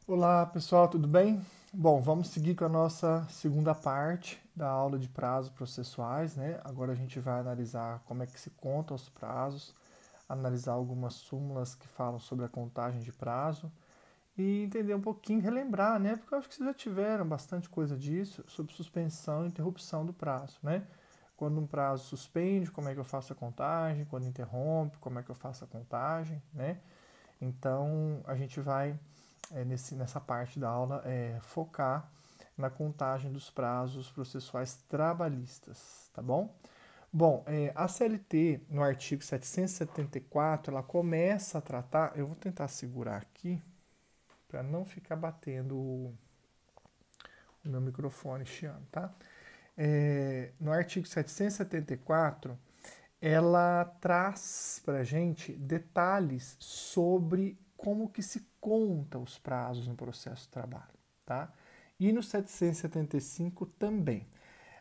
Olá pessoal, tudo bem? Bom, vamos seguir com a nossa segunda parte da aula de prazos processuais, né? Agora a gente vai analisar como é que se conta os prazos, analisar algumas súmulas que falam sobre a contagem de prazo e entender um pouquinho, relembrar, né? Porque eu acho que vocês já tiveram bastante coisa disso sobre suspensão e interrupção do prazo, né? Quando um prazo suspende, como é que eu faço a contagem? Quando interrompe, como é que eu faço a contagem, né? Então a gente vai nessa parte da aula focar na contagem dos prazos processuais trabalhistas, tá bom? Bom, a CLT, no artigo 774, ela começa a tratar. Eu vou tentar segurar aqui para não ficar batendo o meu microfone chiando, tá? No artigo 774, ela traz para a gente detalhes sobre como que se conta os prazos no processo de trabalho, tá? E no 775 também.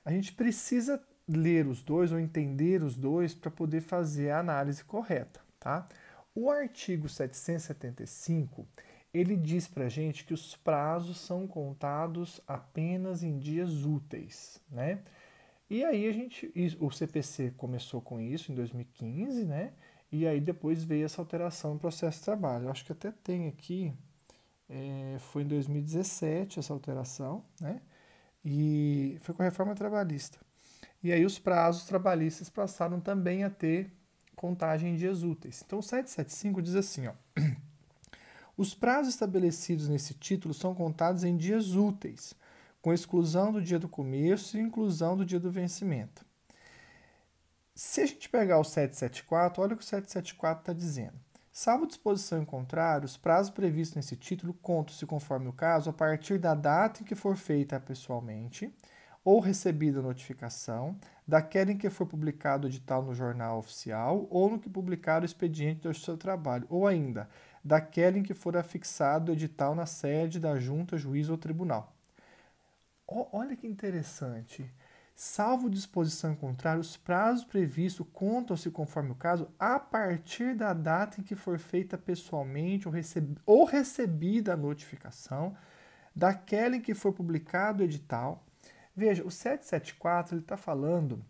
A gente precisa ler os dois ou entender os dois para poder fazer a análise correta, tá? O artigo 775, ele diz para a gente que os prazos são contados apenas em dias úteis, né? E aí o CPC começou com isso em 2015, né? E aí depois veio essa alteração no processo de trabalho. Eu acho que até tem aqui, foi em 2017 essa alteração, né? E foi com a reforma trabalhista. E aí os prazos trabalhistas passaram também a ter contagem em dias úteis. Então o 775 diz assim, ó: os prazos estabelecidos nesse título são contados em dias úteis, com exclusão do dia do começo e inclusão do dia do vencimento. Se a gente pegar o 774, olha o que o 774 está dizendo. Salvo disposição em contrário, os prazos previstos nesse título contam-se, conforme o caso, a partir da data em que for feita pessoalmente ou recebida a notificação, daquela em que for publicado o edital no jornal oficial ou no que publicar o expediente do seu trabalho, ou ainda, daquela em que for afixado o edital na sede da junta, juízo ou tribunal. Olha que interessante. Salvo disposição em contrário, os prazos previstos contam-se, conforme o caso, a partir da data em que for feita pessoalmente ou recebida a notificação, daquela em que for publicado o edital. Veja, o 774 está falando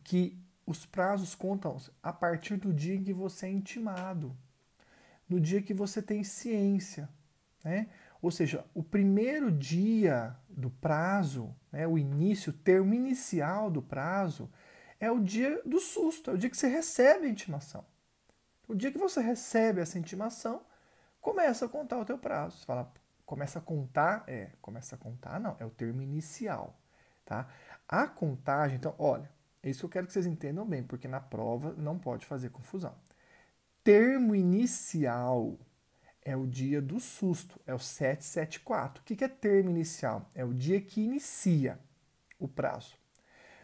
que os prazos contam a partir do dia em que você é intimado, no dia que você tem ciência, né? Ou seja, o primeiro dia do prazo, né, o início, o termo inicial do prazo, é o dia do susto, é o dia que você recebe a intimação. O dia que você recebe essa intimação, começa a contar o teu prazo. Você fala, começa a contar? Começa a contar, não, é o termo inicial, tá? A contagem, então, olha, é isso que eu quero que vocês entendam bem, porque na prova não pode fazer confusão. Termo inicial é o dia do susto, é o 774. O que é termo inicial? É o dia que inicia o prazo.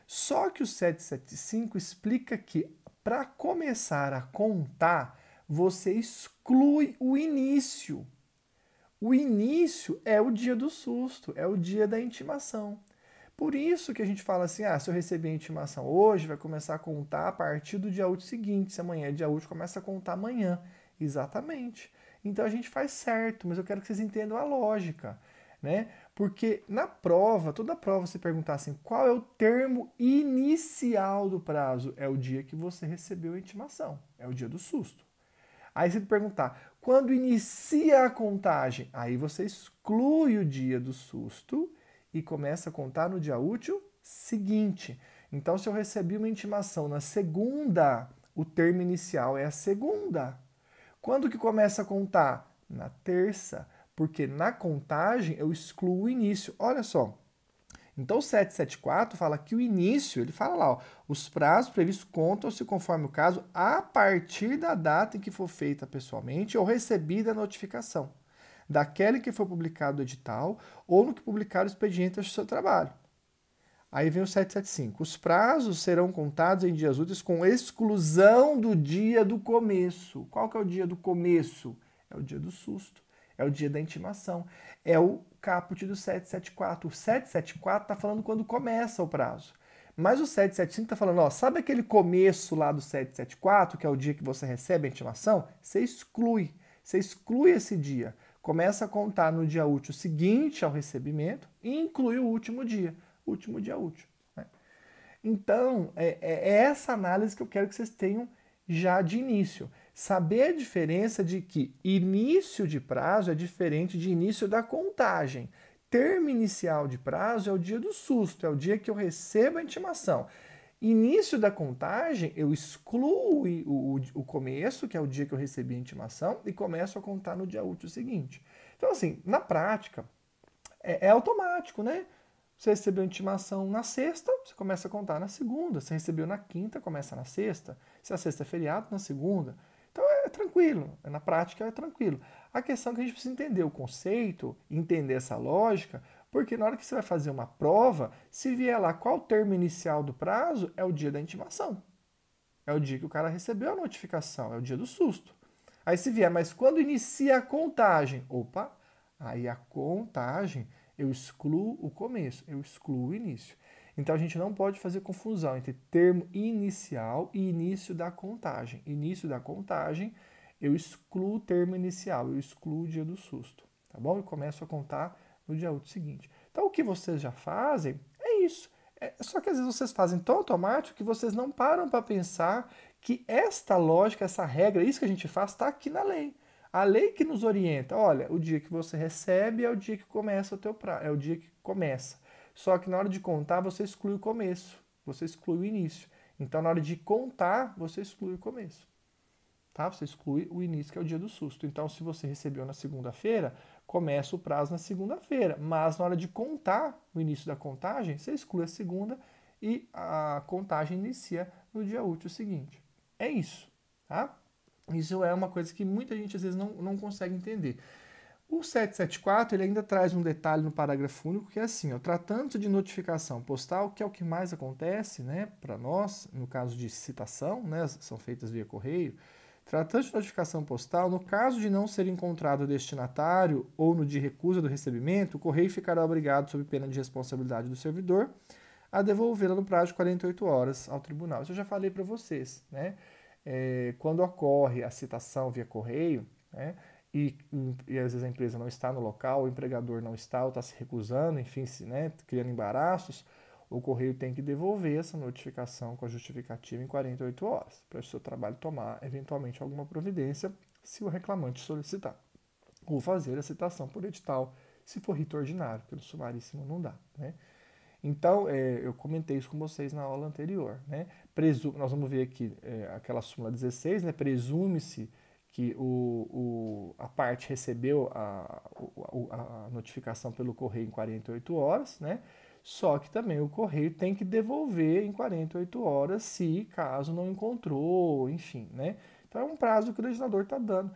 Só que o 775 explica que para começar a contar, você exclui o início. O início é o dia do susto, é o dia da intimação. Por isso que a gente fala assim, se eu receber a intimação hoje, vai começar a contar a partir do dia útil seguinte. Se amanhã é dia útil, começa a contar amanhã. Exatamente. Então a gente faz certo, mas eu quero que vocês entendam a lógica, né? Porque na prova, toda prova você perguntar assim, qual é o termo inicial do prazo? É o dia que você recebeu a intimação, é o dia do susto. Aí você perguntar, quando inicia a contagem? Aí você exclui o dia do susto e começa a contar no dia útil seguinte. Então, se eu recebi uma intimação na segunda, o termo inicial é a segunda. Quando que começa a contar? Na terça, porque na contagem eu excluo o início. Olha só, então o 774 fala que o início, ele fala lá, ó, os prazos previstos contam-se conforme o caso a partir da data em que for feita pessoalmente ou recebida a notificação, daquela em que for publicado o edital ou no que publicar o expediente do seu trabalho. Aí vem o 775. Os prazos serão contados em dias úteis com exclusão do dia do começo. Qual que é o dia do começo? É o dia do susto. É o dia da intimação. É o caput do 774. O 774 está falando quando começa o prazo. Mas o 775 está falando, ó, sabe aquele começo lá do 774, que é o dia que você recebe a intimação? Você exclui esse dia. começa a contar no dia útil seguinte ao recebimento e inclui o último dia útil. Né? Então, é essa análise que eu quero que vocês tenham já de início. Saber a diferença de que início de prazo é diferente de início da contagem. Termo inicial de prazo é o dia do susto, é o dia que eu recebo a intimação. Início da contagem, eu excluo o começo, que é o dia que eu recebi a intimação, e começo a contar no dia útil seguinte. Então, assim, na prática, é automático, né? Você recebeu a intimação na sexta, você começa a contar na segunda. Você recebeu na quinta, começa na sexta. Se a sexta é feriado, na segunda. Então é tranquilo, na prática é tranquilo. A questão é que a gente precisa entender o conceito, entender essa lógica, porque na hora que você vai fazer uma prova, se vier lá qual o termo inicial do prazo, é o dia da intimação. É o dia que o cara recebeu a notificação, é o dia do susto. Aí se vier, mas quando inicia a contagem? Opa, aí a contagem, eu excluo o começo, eu excluo o início. Então a gente não pode fazer confusão entre termo inicial e início da contagem. Início da contagem, eu excluo o termo inicial, eu excluo o dia do susto, tá bom? E começo a contar no dia útil seguinte. Então o que vocês já fazem é isso. Só que às vezes vocês fazem tão automático que vocês não param para pensar que esta lógica, essa regra, isso que a gente faz, está aqui na lei. A lei que nos orienta, olha, o dia que você recebe é o dia que começa o teu prazo, é o dia que começa. Só que na hora de contar, você exclui o começo, você exclui o início. Então, na hora de contar, você exclui o começo. Tá? Você exclui o início, que é o dia do susto. Então, se você recebeu na segunda-feira, começa o prazo na segunda-feira. Mas na hora de contar o início da contagem, você exclui a segunda e a contagem inicia no dia útil seguinte. É isso, tá? Isso é uma coisa que muita gente às vezes não consegue entender. O 774 ele ainda traz um detalhe no parágrafo único que é assim, ó, tratando-se de notificação postal, que é o que mais acontece, né, para nós, no caso de citação, né, são feitas via correio, tratando de notificação postal, no caso de não ser encontrado o destinatário ou no de recusa do recebimento, o correio ficará obrigado, sob pena de responsabilidade do servidor, a devolvê-la no prazo de 48 horas ao tribunal. Isso eu já falei para vocês, né? Quando ocorre a citação via correio, né, e às vezes a empresa não está no local, o empregador não está ou está se recusando, enfim, né, criando embaraços, o correio tem que devolver essa notificação com a justificativa em 48 horas, para o seu trabalho tomar eventualmente alguma providência, se o reclamante solicitar, ou fazer a citação por edital, se for rito ordinário, pelo sumaríssimo não dá, né? Então, eu comentei isso com vocês na aula anterior. Né? Nós vamos ver aqui aquela súmula 16, né? Presume-se que a parte recebeu a notificação pelo correio em 48 horas, né? Só que também o correio tem que devolver em 48 horas se caso não encontrou, enfim, né? Então é um prazo que o legislador está dando.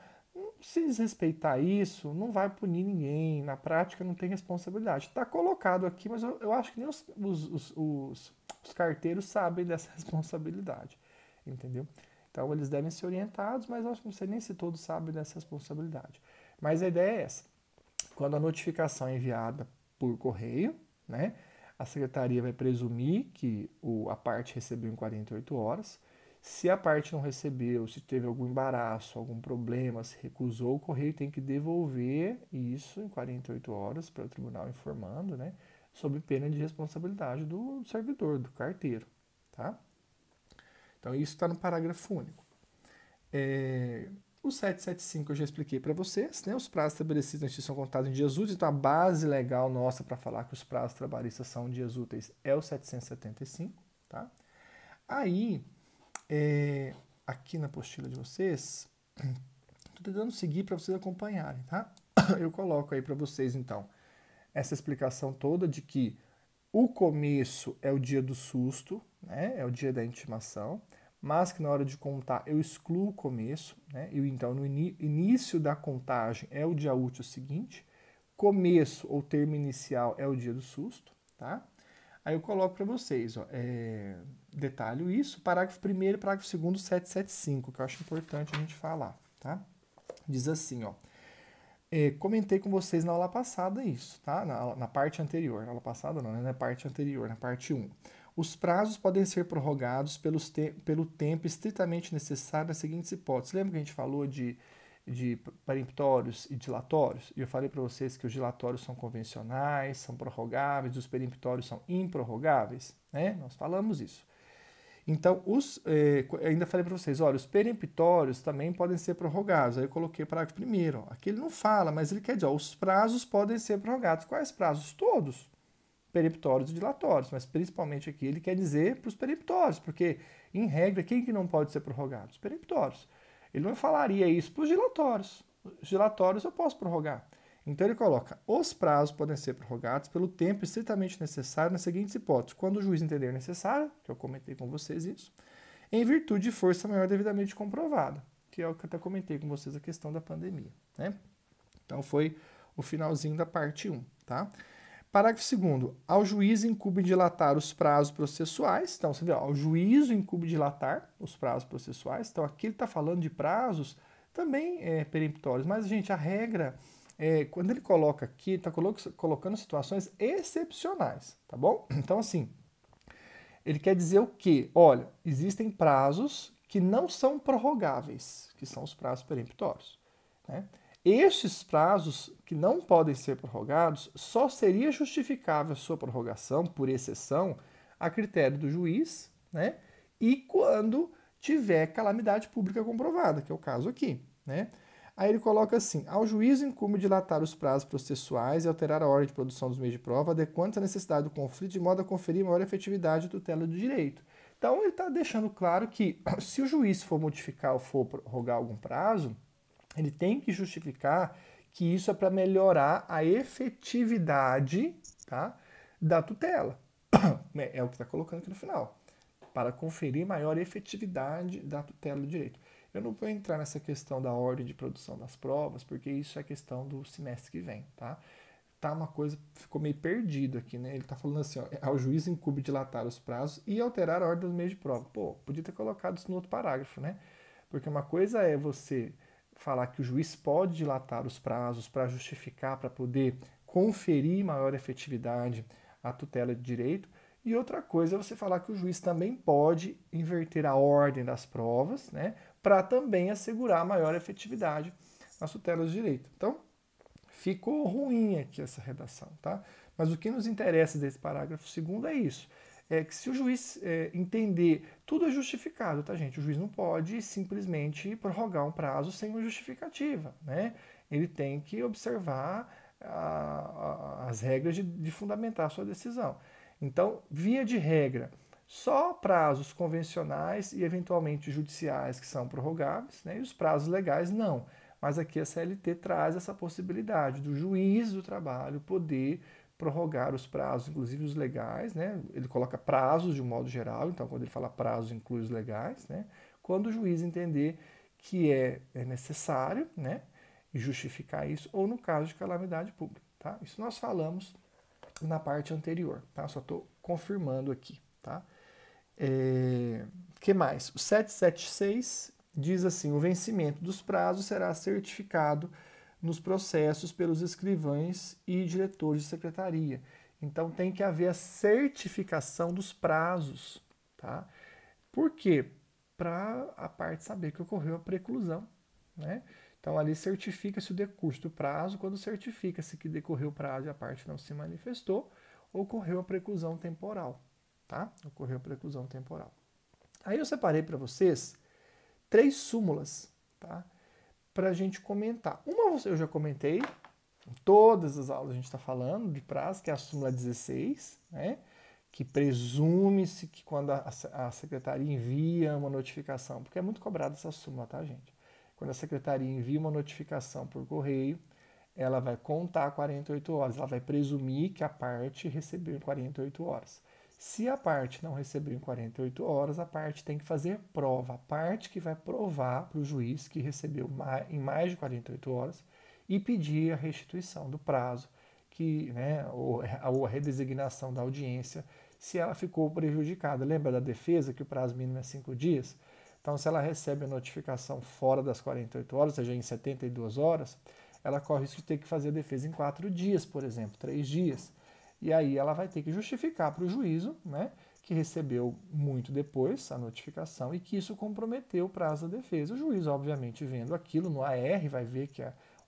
Se desrespeitar isso, não vai punir ninguém, na prática não tem responsabilidade. Está colocado aqui, mas eu acho que nem os carteiros sabem dessa responsabilidade, entendeu? Então eles devem ser orientados, mas eu acho que não sei nem se todos sabem dessa responsabilidade. Mas a ideia é essa. Quando a notificação é enviada por correio, né, a secretaria vai presumir que a parte recebeu em 48 horas. Se a parte não recebeu, se teve algum embaraço, algum problema, se recusou, o correio tem que devolver isso em 48 horas para o tribunal informando, né, sob pena de responsabilidade do servidor, do carteiro, tá? Então isso está no parágrafo único. O 775 eu já expliquei para vocês, né? Os prazos estabelecidos na instituição contados em dias úteis, então a base legal nossa para falar que os prazos trabalhistas são dias úteis é o 775, tá? Aí, aqui na apostila de vocês, estou tentando seguir para vocês acompanharem, tá? Eu coloco aí para vocês, então, essa explicação toda de que o começo é o dia do susto, né? É o dia da intimação, mas que na hora de contar eu excluo o começo, né? E então no início da contagem é o dia útil seguinte, começo ou termo inicial é o dia do susto, tá? Aí eu coloco para vocês, ó, detalho isso, parágrafo 1º e parágrafo 2º, 775, que eu acho importante a gente falar, tá? Diz assim, ó, comentei com vocês na aula passada isso, tá? Na parte anterior, na aula passada não, né? Na parte anterior, na parte 1. Os prazos podem ser prorrogados pelo tempo estritamente necessário nas seguintes hipóteses. Lembra que a gente falou de de peremptórios e dilatórios. E eu falei para vocês que os dilatórios são convencionais, são prorrogáveis, os peremptórios são improrrogáveis, né? Nós falamos isso. Então, ainda falei para vocês, olha, os peremptórios também podem ser prorrogados. Aí eu coloquei o parágrafo primeiro. Aqui ele não fala, mas ele quer dizer, ó, os prazos podem ser prorrogados. Quais prazos? Todos. Peremptórios e dilatórios, mas principalmente aqui ele quer dizer para os peremptórios, porque, em regra, quem que não pode ser prorrogado? Os peremptórios. Ele não falaria isso para os dilatórios. Os dilatórios eu posso prorrogar. Então ele coloca, os prazos podem ser prorrogados pelo tempo estritamente necessário nas seguintes hipóteses. Quando o juiz entender necessário, que eu comentei com vocês isso, em virtude de força maior devidamente comprovada, que é o que eu até comentei com vocês a questão da pandemia, né? Então foi o finalzinho da parte 1, tá? Parágrafo 2º. Ao juiz incumbe dilatar os prazos processuais. Então, você vê, ao juízo incumbe dilatar os prazos processuais. Então, aqui ele está falando de prazos também peremptórios. Mas, gente, a regra, quando ele coloca aqui, está colocando situações excepcionais, tá bom? Então, assim, ele quer dizer o quê? Olha, existem prazos que não são prorrogáveis, que são os prazos peremptórios, né? Estes prazos que não podem ser prorrogados, só seria justificável a sua prorrogação, por exceção, a critério do juiz, né? E quando tiver calamidade pública comprovada, que é o caso aqui, né? Aí ele coloca assim, ao juiz incumbe dilatar os prazos processuais e alterar a ordem de produção dos meios de prova, adequando-se à necessidade do conflito, de modo a conferir maior efetividade e tutela do direito. Então ele está deixando claro que, se o juiz for modificar ou for prorrogar algum prazo, ele tem que justificar que isso é para melhorar a efetividade, tá, da tutela. É o que está colocando aqui no final. Para conferir maior efetividade da tutela do direito. Eu não vou entrar nessa questão da ordem de produção das provas, porque isso é questão do semestre que vem, tá? Tá uma coisa, ficou meio perdido aqui, né? Ele tá falando assim, ó, ao juiz incumbe dilatar os prazos e alterar a ordem dos meios de prova. Pô, podia ter colocado isso no outro parágrafo, né? Porque uma coisa é você falar que o juiz pode dilatar os prazos para justificar, para poder conferir maior efetividade à tutela de direito, e outra coisa é você falar que o juiz também pode inverter a ordem das provas, né, para também assegurar maior efetividade nas tutelas de direito. Então, ficou ruim aqui essa redação, tá? Mas o que nos interessa desse parágrafo 2º é isso. É que se o juiz entender, tudo é justificado, tá, gente? O juiz não pode simplesmente prorrogar um prazo sem uma justificativa, né? Ele tem que observar as regras de fundamentar a sua decisão. Então, via de regra, só prazos convencionais e eventualmente judiciais que são prorrogáveis, né? E os prazos legais não. Mas aqui a CLT traz essa possibilidade do juiz do trabalho poder prorrogar os prazos, inclusive os legais, né? Ele coloca prazos de um modo geral, então quando ele fala prazos inclui os legais, né? Quando o juiz entender que é necessário, né? E justificar isso, ou no caso de calamidade pública, tá? Isso nós falamos na parte anterior, tá? Só estou confirmando aqui, tá? Que mais? O 776 diz assim, o vencimento dos prazos será certificado nos processos pelos escrivães e diretores de secretaria. Então tem que haver a certificação dos prazos, tá? Por quê? Para a parte saber que ocorreu a preclusão, né? Então ali certifica-se o decurso do prazo, quando certifica-se que decorreu o prazo e a parte não se manifestou, ocorreu a preclusão temporal, tá? Ocorreu a preclusão temporal. Aí eu separei para vocês 3 súmulas, tá? Para a gente comentar. Uma eu já comentei, em todas as aulas a gente está falando de prazo, que é a súmula 16, né? Que presume-se que quando a secretaria envia uma notificação, porque é muito cobrada essa súmula, tá, gente? Quando a secretaria envia uma notificação por correio, ela vai contar 48 horas, ela vai presumir que a parte recebeu em 48 horas. Se a parte não recebeu em 48 horas, a parte tem que fazer prova. A parte que vai provar para o juiz que recebeu em mais de 48 horas e pedir a restituição do prazo, né, ou a redesignação da audiência, se ela ficou prejudicada. Lembra da defesa que o prazo mínimo é 5 dias? Então, se ela recebe a notificação fora das 48 horas, ou seja, em 72 horas, ela corre o risco de ter que fazer a defesa em 4 dias, por exemplo, 3 dias. E aí ela vai ter que justificar para o juízo, né, que recebeu muito depois a notificação e que isso comprometeu o prazo da defesa. O juiz, obviamente, vendo aquilo no AR, vai ver que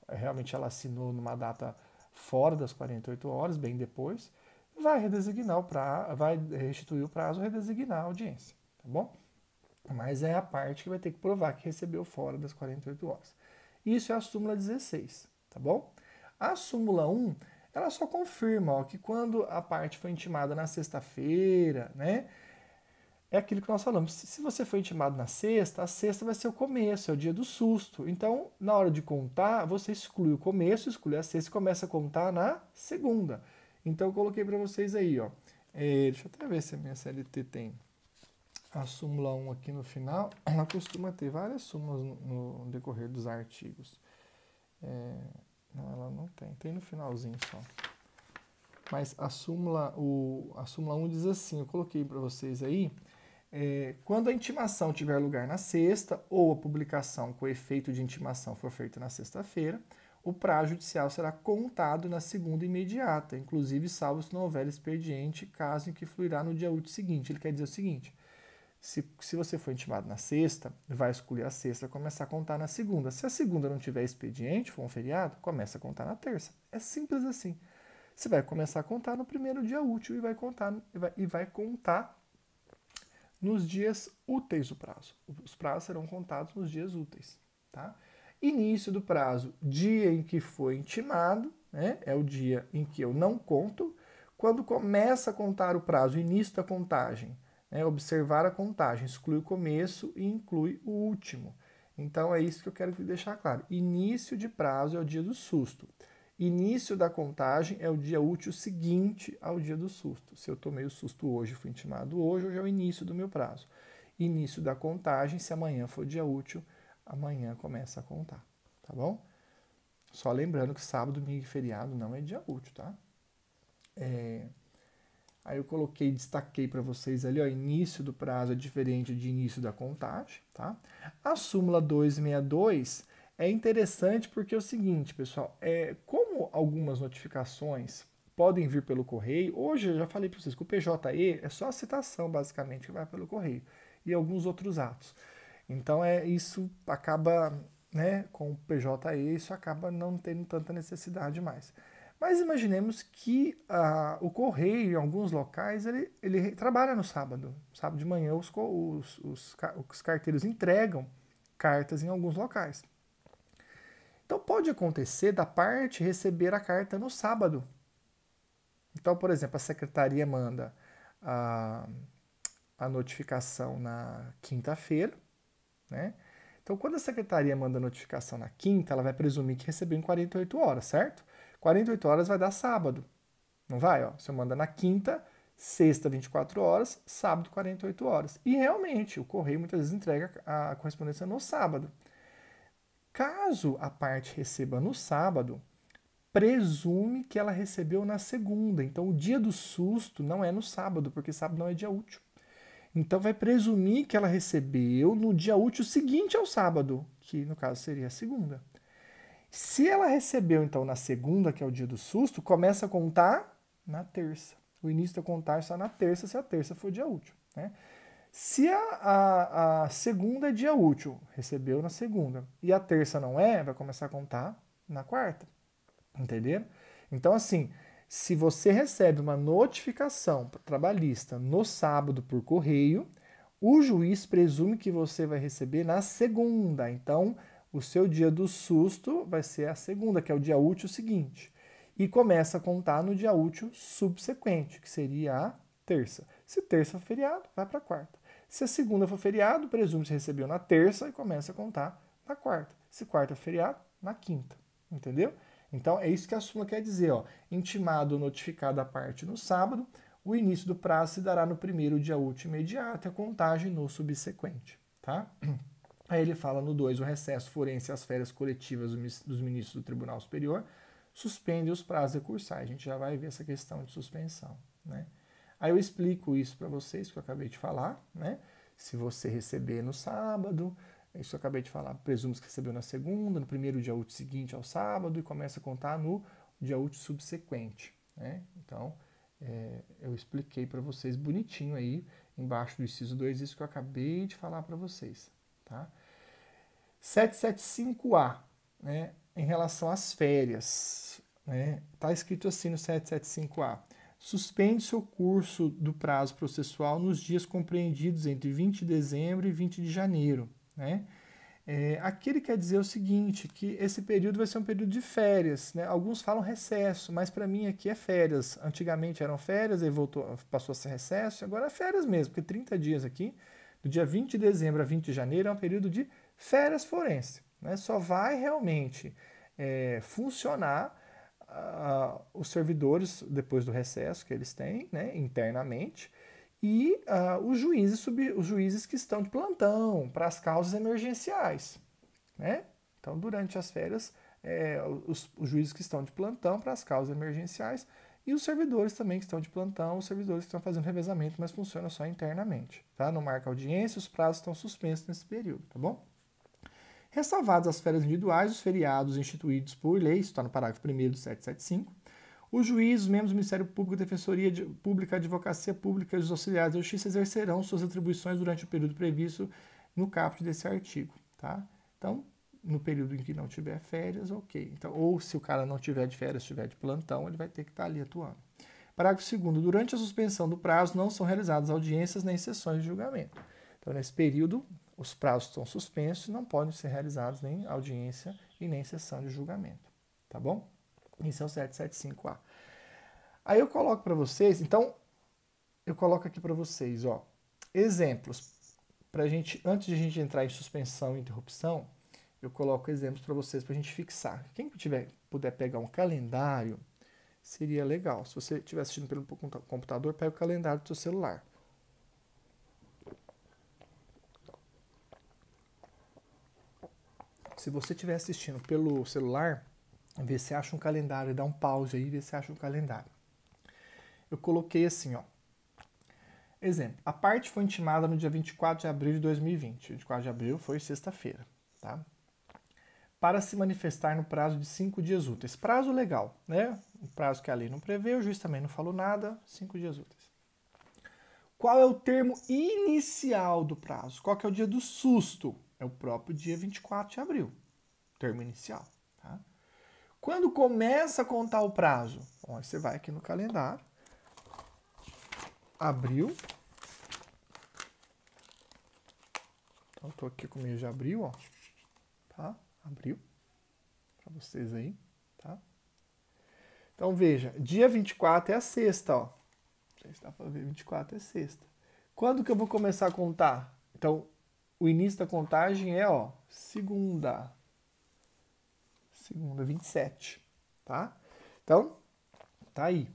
realmente ela assinou numa data fora das 48 horas, bem depois, vai redesignar o prazo, vai restituir o prazo, redesignar a audiência, tá bom? Mas é a parte que vai ter que provar que recebeu fora das 48 horas. Isso é a súmula 16, tá bom? A súmula 1, ela só confirma ó, que quando a parte foi intimada na sexta-feira, né? É aquilo que nós falamos. Se você foi intimado na sexta, a sexta vai ser o começo, é o dia do susto. Então, na hora de contar, você exclui o começo, exclui a sexta e começa a contar na segunda. Então, eu coloquei para vocês aí, ó. Deixa eu até ver se a minha CLT tem a súmula 1 aqui no final. Ela costuma ter várias súmulas no decorrer dos artigos. Não, ela não tem. Tem no finalzinho só. Mas a súmula 1 diz assim, eu coloquei para vocês aí, quando a intimação tiver lugar na sexta ou a publicação com efeito de intimação for feita na sexta-feira, o prazo judicial será contado na segunda imediata, inclusive salvo se não houver expediente, caso em que fluirá no dia útil seguinte. Ele quer dizer o seguinte, se você for intimado na sexta, vai escolher a sexta e começar a contar na segunda. Se a segunda não tiver expediente, for um feriado, começa a contar na terça. É simples assim. Você vai começar a contar no primeiro dia útil e vai contar nos dias úteis do prazo. Os prazos serão contados nos dias úteis. Tá? Início do prazo, dia em que foi intimado, né, é o dia em que eu não conto. Quando começa a contar o prazo, início da contagem, né, observar a contagem, exclui o começo e inclui o último. Então é isso que eu quero deixar claro. Início de prazo é o dia do susto. Início da contagem é o dia útil seguinte ao dia do susto. Se eu tomei o susto hoje, fui intimado hoje é o início do meu prazo. Início da contagem, se amanhã for dia útil, amanhã começa a contar, tá bom? Só lembrando que sábado, domingo e feriado não é dia útil, tá? Aí eu destaquei para vocês ali, ó, início do prazo é diferente de início da contagem, tá? A súmula 262 é interessante porque é o seguinte, pessoal, como algumas notificações podem vir pelo correio, hoje eu já falei para vocês que o PJE é só a citação, basicamente, que vai pelo correio, e alguns outros atos. Então, isso acaba, né, com o PJE, isso acaba não tendo tanta necessidade mais. Mas imaginemos que o correio, em alguns locais, ele trabalha no sábado. Sábado de manhã, os carteiros entregam cartas em alguns locais. Então, pode acontecer da parte receber a carta no sábado. Então, por exemplo, a secretaria manda a notificação na quinta-feira, né? Então, quando a secretaria manda a notificação na quinta, ela vai presumir que recebeu em 48 horas, certo? 48 horas vai dar sábado, não vai? Ó? Você manda na quinta, sexta 24 horas, sábado 48 horas. E realmente, o correio muitas vezes entrega a correspondência no sábado. Caso a parte receba no sábado, presume que ela recebeu na segunda. Então, o dia do susto não é no sábado, porque sábado não é dia útil. Então, vai presumir que ela recebeu no dia útil seguinte ao sábado, que no caso seria a segunda. Se ela recebeu, então, na segunda, que é o dia do susto, começa a contar na terça. O início da contagem está na terça, se a terça for dia útil. Né? Se a segunda é dia útil, recebeu na segunda, e a terça não vai começar a contar na quarta. Entenderam? Então, assim, se você recebe uma notificação trabalhista no sábado por correio, o juiz presume que você vai receber na segunda. Então, o seu dia do susto vai ser a segunda, que é o dia útil seguinte. E começa a contar no dia útil subsequente, que seria a terça. Se terça for feriado, vai para a quarta. Se a segunda for feriado, presume que você recebeu na terça e começa a contar na quarta. Se quarta for feriado, na quinta. Entendeu? Então, é isso que a súmula quer dizer. Ó. Intimado ou notificado a parte no sábado, o início do prazo se dará no primeiro dia útil imediato e a contagem no subsequente. Tá? Aí ele fala no 2, o recesso forense e as férias coletivas dos ministros do Tribunal Superior suspende os prazos recursais. A gente já vai ver essa questão de suspensão. Né? Aí eu explico isso para vocês, que eu acabei de falar. Né? Se você receber no sábado, isso eu acabei de falar, presume que recebeu na segunda, no primeiro dia útil seguinte ao sábado e começa a contar no dia útil subsequente. Né? Então, Eu expliquei para vocês bonitinho aí, embaixo do inciso 2, isso que eu acabei de falar para vocês. Tá? 775A, né, em relação às férias. Né, tá escrito assim no 775A. Suspende-se o curso do prazo processual nos dias compreendidos entre 20 de dezembro e 20 de janeiro. Né? Aqui ele quer dizer o seguinte, que esse período vai ser um período de férias, né? Alguns falam recesso, mas para mim aqui é férias. Antigamente eram férias, aí passou a ser recesso, agora é férias mesmo, porque 30 dias aqui, do dia 20 de dezembro a 20 de janeiro, é um período de férias forense. Né? Só vai realmente funcionar os servidores depois do recesso que eles têm, né, internamente, e os juízes que estão de plantão para as causas emergenciais. Né? Então, durante as férias, os juízes que estão de plantão para as causas emergenciais e os servidores também que estão de plantão, os servidores que estão fazendo revezamento, mas funciona só internamente. Tá? Não marca audiência, os prazos estão suspensos nesse período, tá bom? Ressalvadas as férias individuais, os feriados instituídos por lei, isso está no parágrafo 1º do 775, os juízes, membros do Ministério Público, Defensoria Pública, Advocacia Pública e os auxiliares da Justiça exercerão suas atribuições durante o período previsto no caput desse artigo. Tá? Então, no período em que não tiver férias, ok. Então, ou se o cara não tiver de férias, estiver de plantão, ele vai ter que estar ali atuando. Parágrafo 2º. Durante a suspensão do prazo, não são realizadas audiências nem sessões de julgamento. Então, nesse período, os prazos estão suspensos e não podem ser realizados nem audiência e nem sessão de julgamento. Tá bom? Isso é o 775A. Aí eu coloco para vocês, então, eu coloco aqui para vocês, ó, exemplos. Pra gente, antes de a gente entrar em suspensão e interrupção, eu coloco exemplos para vocês para a gente fixar. Quem puder pegar um calendário, seria legal. Se você estiver assistindo pelo computador, pega o calendário do seu celular. Se você estiver assistindo pelo celular, vê se acha um calendário, dá um pause aí, vê se acha um calendário. Eu coloquei assim, ó. Exemplo, a parte foi intimada no dia 24 de abril de 2020. 24 de abril foi sexta-feira, tá? Para se manifestar no prazo de 5 dias úteis. Prazo legal, né? O prazo que a lei não prevê, o juiz também não falou nada, 5 dias úteis. Qual é o termo inicial do prazo? Qual que é o dia do susto? É o próprio dia 24 de abril, termo inicial. Tá? Quando começa a contar o prazo? Bom, aí você vai aqui no calendário, abril. Então, estou aqui com o mês de abril, ó. Tá? Abril, para vocês aí, tá? Então, veja, dia 24 é a sexta, ó. Não sei se dá para ver, 24 é sexta. Quando que eu vou começar a contar? Então, o início da contagem é, ó, segunda, 27, tá? Então, tá aí.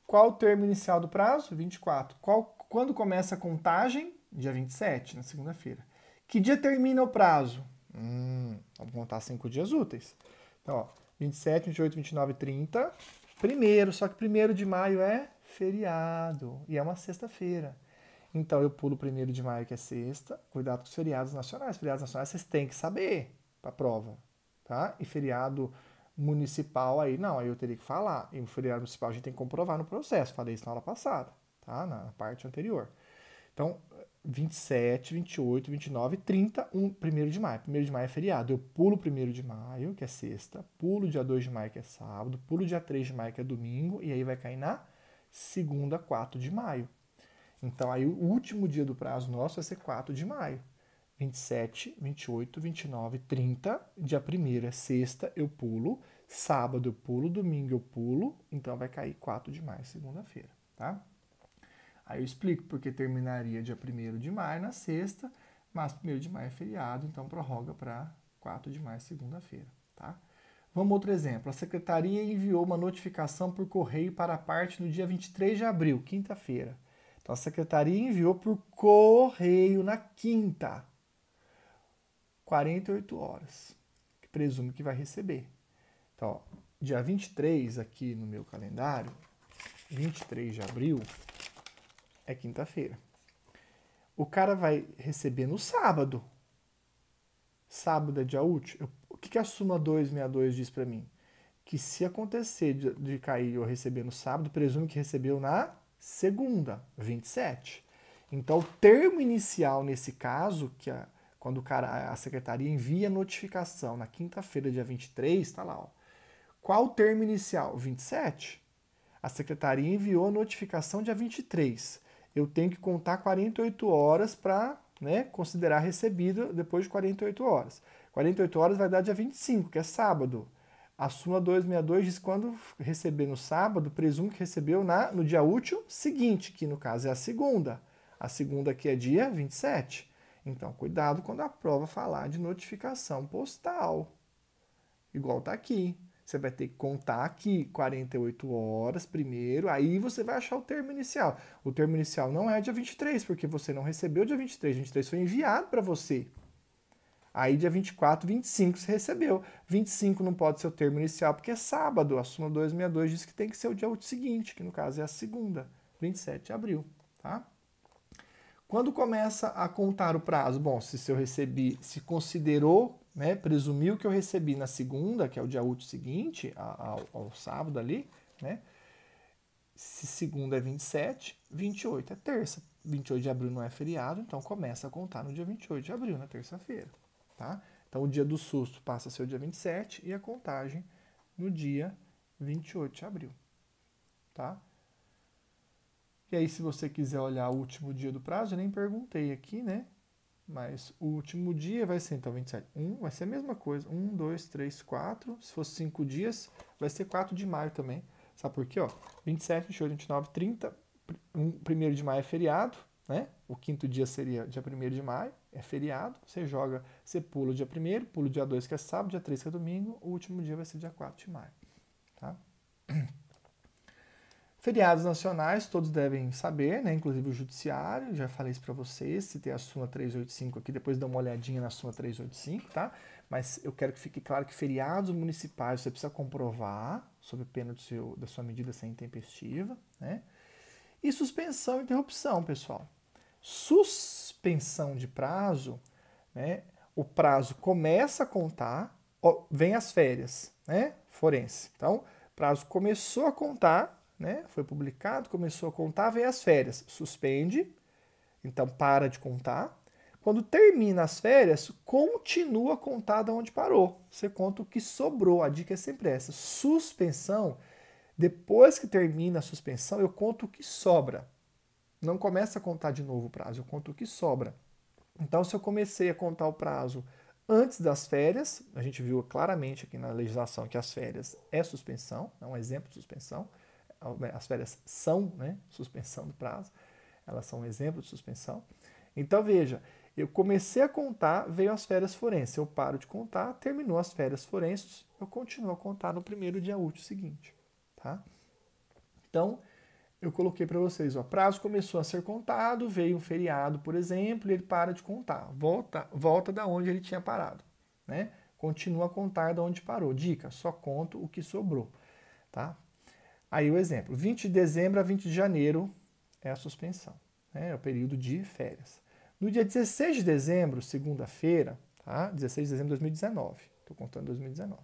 Qual o termo inicial do prazo? 24. Quando começa a contagem? Dia 27, na segunda-feira. Que dia termina o prazo? Vamos contar 5 dias úteis. Então, ó, 27, 28, 29, 30. Primeiro, só que 1º de maio é feriado. E é uma sexta-feira. Então, eu pulo 1º de maio, que é sexta. Cuidado com os feriados nacionais. Feriados nacionais vocês têm que saber para a prova. Tá? E feriado municipal aí, não. Aí eu teria que falar. E o feriado municipal a gente tem que comprovar no processo. Falei isso na aula passada. Tá? Na parte anterior. Então, 27, 28, 29, 30, 1º de maio. 1º de maio é feriado. Eu pulo 1º de maio, que é sexta, pulo dia 2 de maio, que é sábado, pulo dia 3 de maio, que é domingo, e aí vai cair na segunda, 4 de maio. Então, aí o último dia do prazo nosso vai ser 4 de maio. 27, 28, 29, 30, dia 1º é sexta, eu pulo, sábado eu pulo, domingo eu pulo, então vai cair 4 de maio, segunda-feira, tá? Aí eu explico porque terminaria dia 1º de maio na sexta, mas 1º de maio é feriado, então prorroga para 4 de maio, segunda-feira. Tá? Vamos outro exemplo. A secretaria enviou uma notificação por correio para a parte no dia 23 de abril, quinta-feira. Então a secretaria enviou por correio na quinta, 48 horas, que presume que vai receber. Então, ó, dia 23 aqui no meu calendário, 23 de abril, é quinta-feira. O cara vai receber no sábado. Sábado é dia útil. O que a súmula 262 diz para mim? que se acontecer de cair ou receber no sábado, presume que recebeu na segunda, 27. Então, o termo inicial nesse caso, quando a secretaria envia a notificação na quinta-feira, dia 23, está lá, ó. Qual o termo inicial? 27. A secretaria enviou a notificação dia 23. Eu tenho que contar 48 horas para, né, considerar recebido depois de 48 horas. 48 horas vai dar dia 25, que é sábado. A súmula 262 diz que quando receber no sábado, presume que recebeu no dia útil seguinte, que no caso é a segunda. A segunda aqui é dia 27. Então, cuidado quando a prova falar de notificação postal. Igual tá aqui. Você vai ter que contar aqui 48 horas primeiro, aí você vai achar o termo inicial. O termo inicial não é dia 23, porque você não recebeu dia 23. 23 foi enviado para você. Aí dia 24, 25 você recebeu. 25 não pode ser o termo inicial, porque é sábado. A súmula 262 diz que tem que ser o dia útil seguinte, que no caso é a segunda, 27 de abril. Tá? Quando começa a contar o prazo? Bom, se eu recebi, se considerou, né, presumiu que eu recebi na segunda, que é o dia útil seguinte, ao sábado ali, né? Se segunda é 27, 28 é terça. 28 de abril não é feriado, então começa a contar no dia 28 de abril, na terça-feira. Tá? Então o dia do susto passa a ser o dia 27 e a contagem no dia 28 de abril. Tá? E aí, se você quiser olhar o último dia do prazo, eu nem perguntei aqui, né? Mas o último dia vai ser, então, 27. Vai ser a mesma coisa. 1, 2, 3, 4. Se fosse 5 dias, vai ser 4 de maio também. Sabe por quê? Ó, 27, 28, 29, 30. 1º de maio é feriado, né? O quinto dia seria dia 1º de maio, é feriado. Você pula o dia 1º, pula o dia 2, que é sábado, dia 3, que é domingo. O último dia vai ser dia 4 de maio. Tá? Feriados nacionais, todos devem saber, né? Inclusive o judiciário, já falei isso para vocês, se tem a súmula 385 aqui, depois dá uma olhadinha na súmula 385, tá? Mas eu quero que fique claro que feriados municipais você precisa comprovar, sob pena da sua medida sem intempestiva, né? E suspensão e interrupção, pessoal. Suspensão de prazo, né? O prazo começa a contar, ó, vem as férias, né? Forense. Então, prazo começou a contar, né? Foi publicado, começou a contar, vem as férias. Suspende, então para de contar. Quando termina as férias, continua a contar de onde parou. Você conta o que sobrou. A dica é sempre essa. Suspensão, depois que termina a suspensão, eu conto o que sobra. Não começa a contar de novo o prazo, eu conto o que sobra. Então, se eu comecei a contar o prazo antes das férias, a gente viu claramente aqui na legislação que as férias é suspensão, é um exemplo de suspensão. As férias são, né, suspensão do prazo, elas são um exemplo de suspensão. Então, veja, eu comecei a contar, veio as férias forenses. Eu paro de contar, terminou as férias forenses, eu continuo a contar no primeiro dia útil seguinte. Tá? Então, eu coloquei para vocês, ó, prazo começou a ser contado, veio um feriado, por exemplo, e ele para de contar. Volta da onde ele tinha parado. Né? Continua a contar da onde parou. Dica, só conto o que sobrou. Tá? Aí o exemplo, 20 de dezembro a 20 de janeiro é a suspensão, né? É o período de férias. No dia 16 de dezembro, segunda-feira, tá? 16 de dezembro de 2019, estou contando 2019,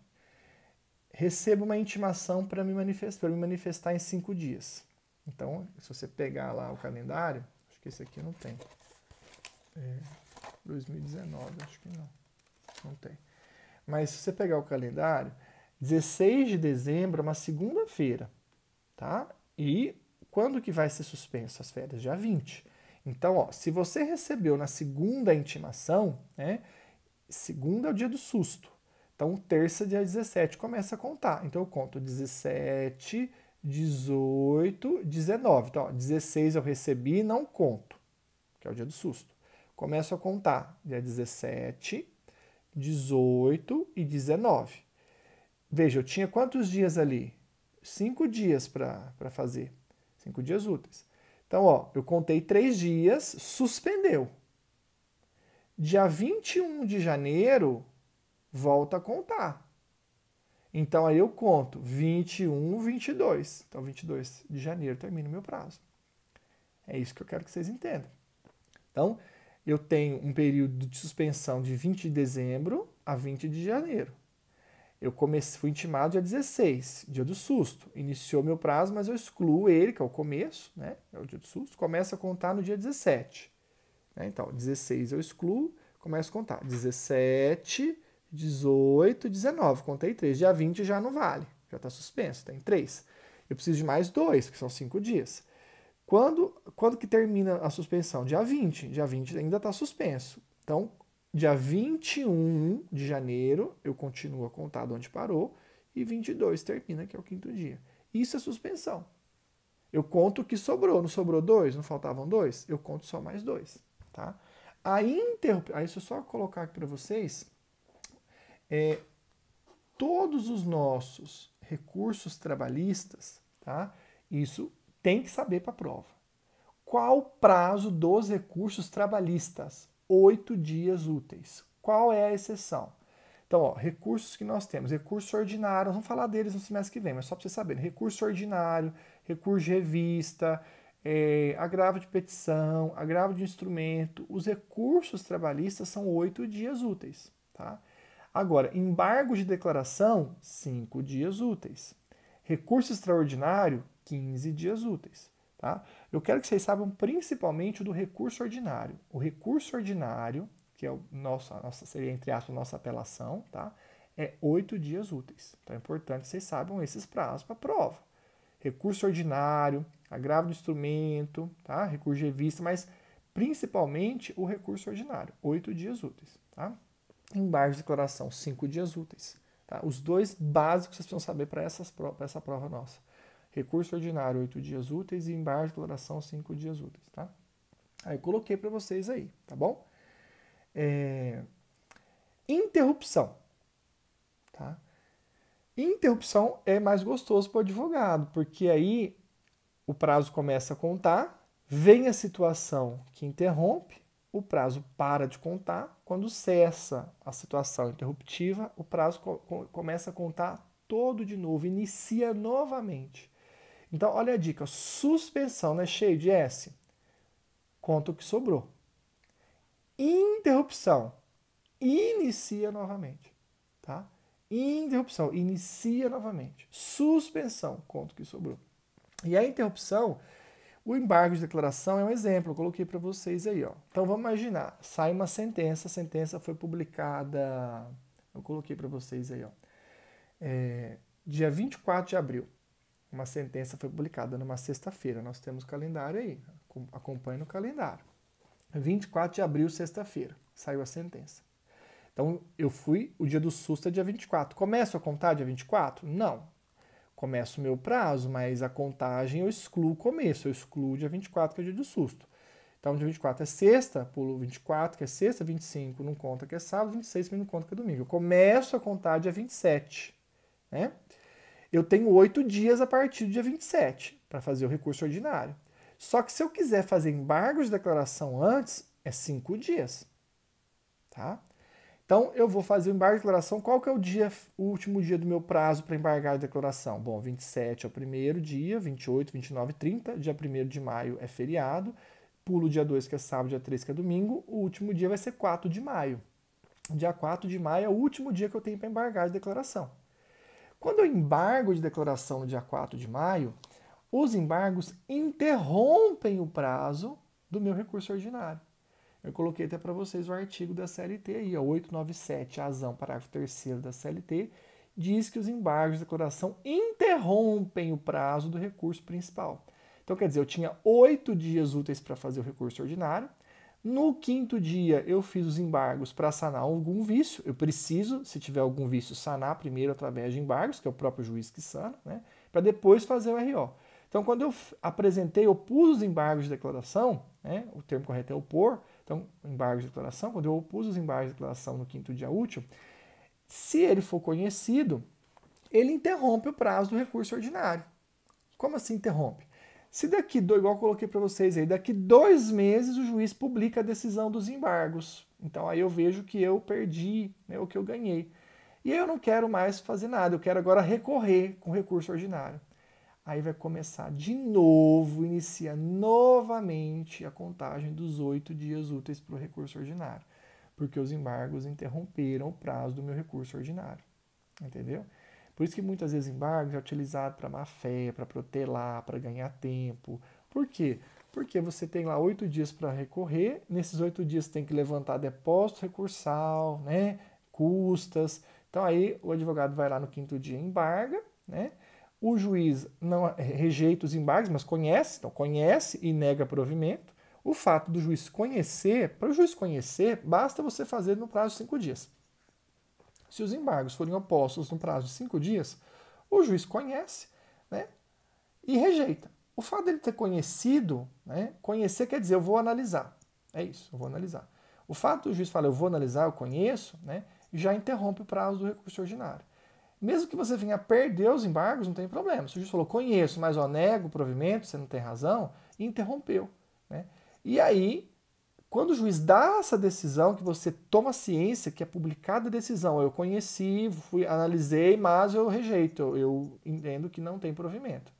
recebo uma intimação para me manifestar em 5 dias. Então, se você pegar lá o calendário, acho que esse aqui não tem. 2019, acho que não tem. Mas se você pegar o calendário, 16 de dezembro é uma segunda-feira. Tá? E quando que vai ser suspenso as férias? Dia 20. Então, ó, se você recebeu na segunda intimação, né, segunda é o dia do susto. Então, terça, dia 17, começa a contar. Então, eu conto 17, 18, 19. Então, ó, 16 eu recebi e não conto, que é o dia do susto. Começo a contar dia 17, 18 e 19. Veja, eu tinha quantos dias ali? 5 dias para fazer. 5 dias úteis. Então, ó, eu contei 3 dias, suspendeu. Dia 21 de janeiro, volta a contar. Então, aí eu conto 21, 22. Então, 22 de janeiro termina o meu prazo. É isso que eu quero que vocês entendam. Então, eu tenho um período de suspensão de 20 de dezembro a 20 de janeiro. fui intimado dia 16, dia do susto. Iniciou meu prazo, mas eu excluo ele, que é o começo, né? É o dia do susto. Começa a contar no dia 17. Né? Então, 16 eu excluo, começo a contar. 17, 18, 19. Contei 3. Dia 20 já não vale. Já está suspenso, tem 3. Eu preciso de mais 2, que são 5 dias. Quando que termina a suspensão? Dia 20. Dia 20 ainda está suspenso. Então, dia 21 de janeiro, eu continuo a contar de onde parou, e 22 termina, que é o 5º dia. Isso é suspensão. Eu conto o que sobrou. Não sobrou 2? Não faltavam 2? Eu conto só mais 2. Tá? Aí, deixa eu só colocar aqui para vocês, todos os nossos recursos trabalhistas, tá? Isso tem que saber para a prova. Qual o prazo dos recursos trabalhistas? 8 dias úteis. Qual é a exceção? Então, ó, recursos que nós temos. Recurso ordinário, vamos falar deles no semestre que vem, mas só para vocês saberem. Recurso ordinário, recurso de revista, agravo de petição, agravo de instrumento. Os recursos trabalhistas são 8 dias úteis. Tá? Agora, embargo de declaração, 5 dias úteis. Recurso extraordinário, 15 dias úteis. Tá? Eu quero que vocês saibam principalmente do recurso ordinário. O recurso ordinário, que é seria entre aspas nossa apelação, tá? É 8 dias úteis. Então é importante que vocês saibam esses prazos para a prova. Recurso ordinário, agravo do instrumento, tá? Recurso de revista, mas principalmente o recurso ordinário, 8 dias úteis. Tá? Embargo de declaração, 5 dias úteis. Tá? Os dois básicos vocês precisam saber para essa prova nossa. Recurso ordinário, 8 dias úteis, e embargo de declaração, 5 dias úteis. Tá? Aí coloquei para vocês aí, tá bom? Interrupção. Tá? Interrupção é mais gostoso para o advogado, porque aí o prazo começa a contar, vem a situação que interrompe, o prazo para de contar. Quando cessa a situação interruptiva, o prazo começa a contar todo de novo, inicia novamente. Então, olha a dica, suspensão, né? Cheio de S, conta o que sobrou. Interrupção, inicia novamente. Tá? Interrupção, inicia novamente. Suspensão, conta o que sobrou. E a interrupção, o embargo de declaração é um exemplo, eu coloquei para vocês aí. Ó. Então vamos imaginar, sai uma sentença, a sentença foi publicada, eu coloquei para vocês aí, ó, dia 24 de abril. Uma sentença foi publicada numa sexta-feira, nós temos calendário aí, acompanhe no calendário. 24 de abril, sexta-feira, saiu a sentença. Então, o dia do susto é dia 24. Começo a contar dia 24? Não. Começo o meu prazo, mas a contagem eu excluo o começo, eu excluo o dia 24, que é o dia do susto. Então, dia 24 é sexta, pulo 24, que é sexta, 25 não conta, que é sábado, 26 não conta, que é domingo. Eu começo a contar dia 27. Né? Eu tenho 8 dias a partir do dia 27 para fazer o recurso ordinário. Só que se eu quiser fazer embargo de declaração antes, é 5 dias. Tá? Então, eu vou fazer o embargo de declaração. Qual que é o último dia do meu prazo para embargar a declaração? Bom, 27 é o primeiro dia, 28, 29, 30. Dia 1º de maio é feriado. Pulo dia 2, que é sábado, dia 3, que é domingo. O último dia vai ser 4 de maio. Dia 4 de maio é o último dia que eu tenho para embargar a declaração. Quando eu embargo de declaração no dia 4 de maio, os embargos interrompem o prazo do meu recurso ordinário. Eu coloquei até para vocês o artigo da CLT aí, ó, 897, azão, parágrafo 3º da CLT, diz que os embargos de declaração interrompem o prazo do recurso principal. Então, quer dizer, eu tinha 8 dias úteis para fazer o recurso ordinário. No 5º dia, eu fiz os embargos para sanar algum vício. Eu preciso, se tiver algum vício, sanar primeiro através de embargos, que é o próprio juiz que sana, né, para depois fazer o RO. Então, quando eu apresentei, eu pus os embargos de declaração, né, o termo correto é opor, então, embargo de declaração, quando eu opus os embargos de declaração no 5º dia útil, se ele for conhecido, ele interrompe o prazo do recurso ordinário. Como assim interrompe? Se daqui, igual eu coloquei para vocês aí, daqui 2 meses o juiz publica a decisão dos embargos. Então aí eu vejo que eu perdi, né, o que eu ganhei. E aí eu não quero mais fazer nada, eu quero agora recorrer com recurso ordinário. Aí vai começar de novo, inicia novamente a contagem dos 8 dias úteis para o recurso ordinário, porque os embargos interromperam o prazo do meu recurso ordinário. entendeu? Por isso que muitas vezes embargos é utilizado para má-fé, para protelar, para ganhar tempo. Por quê? Porque você tem lá 8 dias para recorrer, nesses 8 dias você tem que levantar depósito recursal, né? Custas. Então aí o advogado vai lá no 5º dia e embarga, né? O juiz não rejeita os embargos, mas conhece, então conhece e nega provimento. O fato do juiz conhecer, para o juiz conhecer, basta você fazer no prazo de 5 dias. Se os embargos forem opostos no prazo de 5 dias, o juiz conhece, né, e rejeita. O fato dele ter conhecido, né, conhecer quer dizer eu vou analisar. É isso, eu vou analisar. O fato do juiz falar eu vou analisar, eu conheço, né, já interrompe o prazo do recurso ordinário. Mesmo que você venha a perder os embargos, não tem problema. Se o juiz falou conheço, mas eu nego o provimento, você não tem razão, interrompeu. Né? E aí, quando o juiz dá essa decisão, que você toma ciência que é publicada a decisão, eu conheci, analisei, mas eu rejeito, eu entendo que não tem provimento.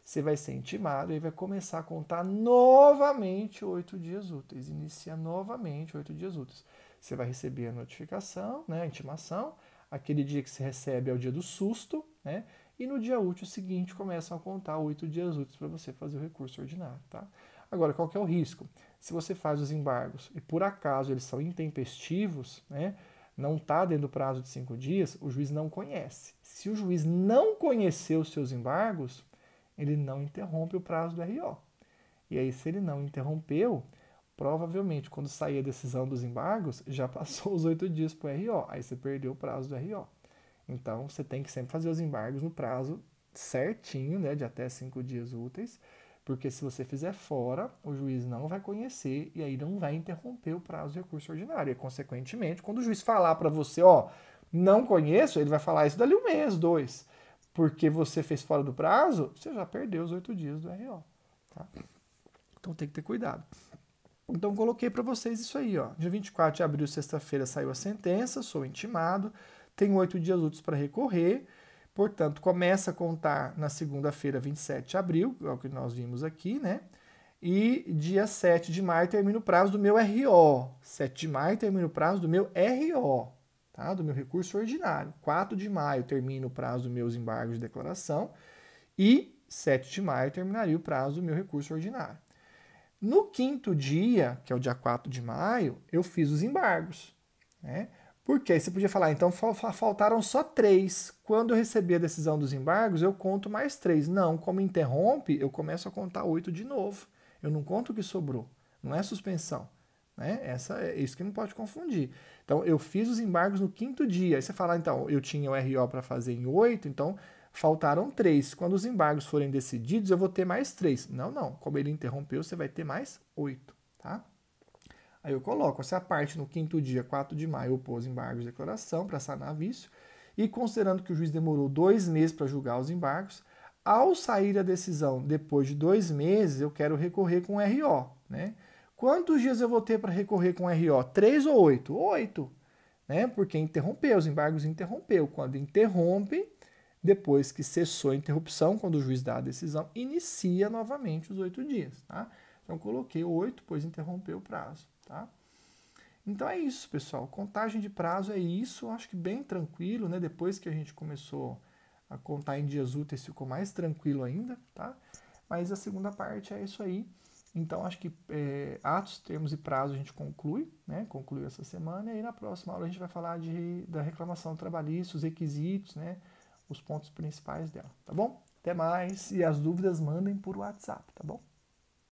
Você vai ser intimado e vai começar a contar novamente 8 dias úteis. Inicia novamente 8 dias úteis. Você vai receber a notificação, né, a intimação. Aquele dia que se recebe é o dia do susto, né? E no dia útil seguinte começam a contar 8 dias úteis para você fazer o recurso ordinário, tá? Agora, qual que é o risco? Se você faz os embargos e por acaso eles são intempestivos, né? Não está dentro do prazo de 5 dias, o juiz não conhece. Se o juiz não conhecer os seus embargos, ele não interrompe o prazo do RO. E aí, se ele não interrompeu, provavelmente, quando sair a decisão dos embargos, já passou os 8 dias para o RO. Aí você perdeu o prazo do RO. Então, você tem que sempre fazer os embargos no prazo certinho, né, de até 5 dias úteis, porque se você fizer fora, o juiz não vai conhecer e aí não vai interromper o prazo do recurso ordinário. E, consequentemente, quando o juiz falar para você, ó, não conheço, ele vai falar isso dali 1 mês, 2. Porque você fez fora do prazo, você já perdeu os 8 dias do RO. Tá? Então tem que ter cuidado. Então coloquei para vocês isso aí, ó. Dia 24 de abril, sexta-feira, saiu a sentença, sou intimado, tenho 8 dias úteis para recorrer, portanto, começa a contar na segunda-feira, 27 de abril, é o que nós vimos aqui, né? E dia 7 de maio termina o prazo do meu RO. 7 de maio termina o prazo do meu RO, tá? Do meu recurso ordinário. 4 de maio termina o prazo dos meus embargos de declaração e 7 de maio terminaria o prazo do meu recurso ordinário. No 5º dia, que é o dia 4 de maio, eu fiz os embargos. Né? Porque aí você podia falar, então faltaram só 3. Quando eu receber a decisão dos embargos, eu conto mais 3. Não, como interrompe, eu começo a contar 8 de novo. Eu não conto o que sobrou. Não é suspensão. Né? É isso que não pode confundir. Então, eu fiz os embargos no 5º dia. Aí você fala, então, eu tinha o RO para fazer em 8, então faltaram 3. Quando os embargos forem decididos, eu vou ter mais 3. Não. Como ele interrompeu, você vai ter mais 8. Tá? Aí eu coloco, se a parte no 5º dia, 4 de maio, opôs embargos de declaração para sanar vício, e considerando que o juiz demorou 2 meses para julgar os embargos, ao sair a decisão depois de 2 meses, eu quero recorrer com RO. Né? Quantos dias eu vou ter para recorrer com RO? 3 ou 8? 8. Né? Porque interrompeu, os embargos interrompeu. Quando interrompe, depois que cessou a interrupção, quando o juiz dá a decisão, inicia novamente os 8 dias. Tá? Então, coloquei 8, pois interrompeu o prazo. Tá? Então é isso, pessoal. Contagem de prazo é isso. Acho que bem tranquilo, né? Depois que a gente começou a contar em dias úteis, ficou mais tranquilo ainda. Tá? Mas a segunda parte é isso aí. Então, acho que atos, termos e prazo a gente conclui, né? Concluiu essa semana. E aí na próxima aula a gente vai falar da reclamação trabalhista, os requisitos, né? Os pontos principais dela, tá bom? Até mais. E as dúvidas mandem por WhatsApp, tá bom?